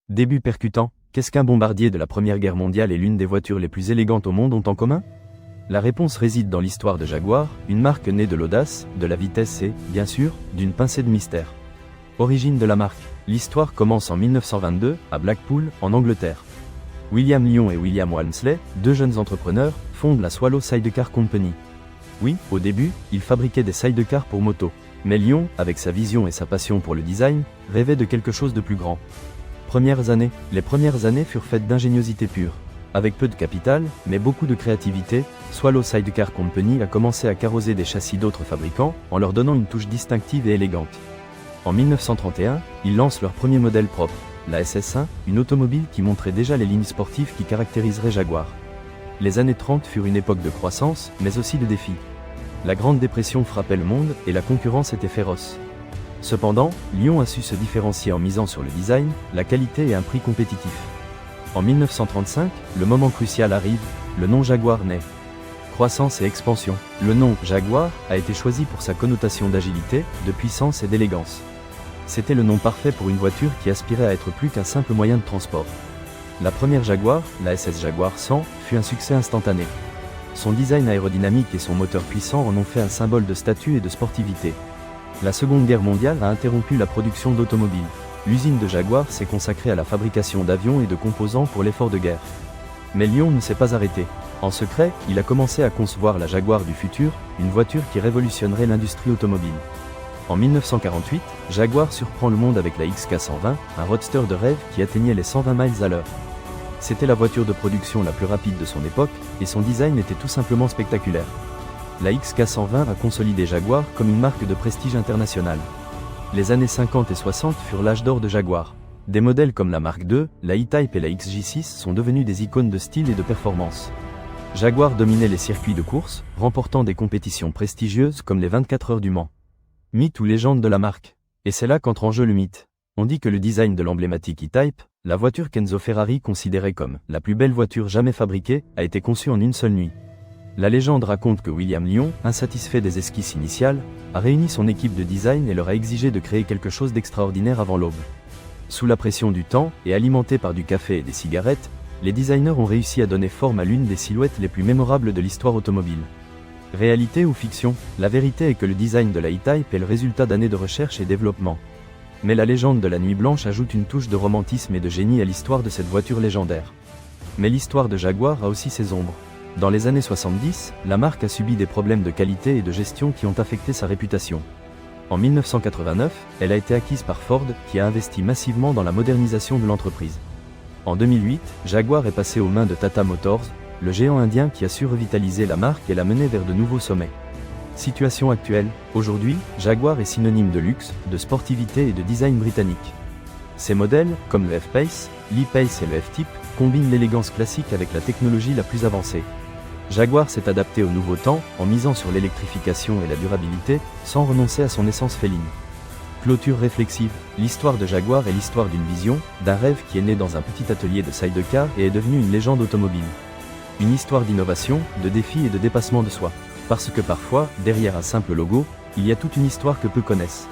Début percutant, qu'est-ce qu'un bombardier de la Première Guerre mondiale et l'une des voitures les plus élégantes au monde ont en commun? La réponse réside dans l'histoire de Jaguar, une marque née de l'audace, de la vitesse et, bien sûr, d'une pincée de mystère. Origine de la marque. L'histoire commence en 1922, à Blackpool, en Angleterre. William Lyon et William Walmsley, deux jeunes entrepreneurs, fondent la Swallow Sidecar Company. Oui, au début, ils fabriquaient des sidecars pour moto. Mais Lyon, avec sa vision et sa passion pour le design, rêvait de quelque chose de plus grand. Les premières années furent faites d'ingéniosité pure. Avec peu de capital, mais beaucoup de créativité, Swallow Sidecar Company a commencé à carrosser des châssis d'autres fabricants, en leur donnant une touche distinctive et élégante. En 1931, ils lancent leur premier modèle propre, la SS1, une automobile qui montrait déjà les lignes sportives qui caractériseraient Jaguar. Les années 30 furent une époque de croissance, mais aussi de défis. La Grande Dépression frappait le monde, et la concurrence était féroce. Cependant, Lyon a su se différencier en misant sur le design, la qualité et un prix compétitif. En 1935, le moment crucial arrive, le nom Jaguar naît. Croissance et expansion. Le nom Jaguar a été choisi pour sa connotation d'agilité, de puissance et d'élégance. C'était le nom parfait pour une voiture qui aspirait à être plus qu'un simple moyen de transport. La première Jaguar, la SS Jaguar 100, fut un succès instantané. Son design aérodynamique et son moteur puissant en ont fait un symbole de statut et de sportivité. La Seconde Guerre mondiale a interrompu la production d'automobiles. L'usine de Jaguar s'est consacrée à la fabrication d'avions et de composants pour l'effort de guerre. Mais Lyon ne s'est pas arrêté. En secret, il a commencé à concevoir la Jaguar du futur, une voiture qui révolutionnerait l'industrie automobile. En 1948, Jaguar surprend le monde avec la XK120, un roadster de rêve qui atteignait les 120 miles à l'heure. C'était la voiture de production la plus rapide de son époque, et son design était tout simplement spectaculaire. La XK120 a consolidé Jaguar comme une marque de prestige international. Les années 50 et 60 furent l'âge d'or de Jaguar. Des modèles comme la Mark II, la E-Type et la XJ6 sont devenus des icônes de style et de performance. Jaguar dominait les circuits de course, remportant des compétitions prestigieuses comme les 24 heures du Mans. Mythe ou légende de la marque. Et c'est là qu'entre en jeu le mythe. On dit que le design de l'emblématique E-Type, la voiture qu'Enzo Ferrari considérait comme la plus belle voiture jamais fabriquée, a été conçue en une seule nuit. La légende raconte que William Lyon, insatisfait des esquisses initiales, a réuni son équipe de design et leur a exigé de créer quelque chose d'extraordinaire avant l'aube. Sous la pression du temps, et alimenté par du café et des cigarettes, les designers ont réussi à donner forme à l'une des silhouettes les plus mémorables de l'histoire automobile. Réalité ou fiction? La vérité est que le design de la E-Type est le résultat d'années de recherche et développement. Mais la légende de la Nuit Blanche ajoute une touche de romantisme et de génie à l'histoire de cette voiture légendaire. Mais l'histoire de Jaguar a aussi ses ombres. Dans les années 70, la marque a subi des problèmes de qualité et de gestion qui ont affecté sa réputation. En 1989, elle a été acquise par Ford, qui a investi massivement dans la modernisation de l'entreprise. En 2008, Jaguar est passé aux mains de Tata Motors, le géant indien qui a su revitaliser la marque et la mener vers de nouveaux sommets. Situation actuelle, aujourd'hui, Jaguar est synonyme de luxe, de sportivité et de design britannique. Ces modèles, comme le F-Pace, l'E-Pace et le F-Type, combinent l'élégance classique avec la technologie la plus avancée. Jaguar s'est adapté au nouveau temps, en misant sur l'électrification et la durabilité, sans renoncer à son essence féline. Clôture réflexive. L'histoire de Jaguar est l'histoire d'une vision, d'un rêve qui est né dans un petit atelier de sidecar et est devenu une légende automobile. Une histoire d'innovation, de défi et de dépassement de soi. Parce que parfois, derrière un simple logo, il y a toute une histoire que peu connaissent.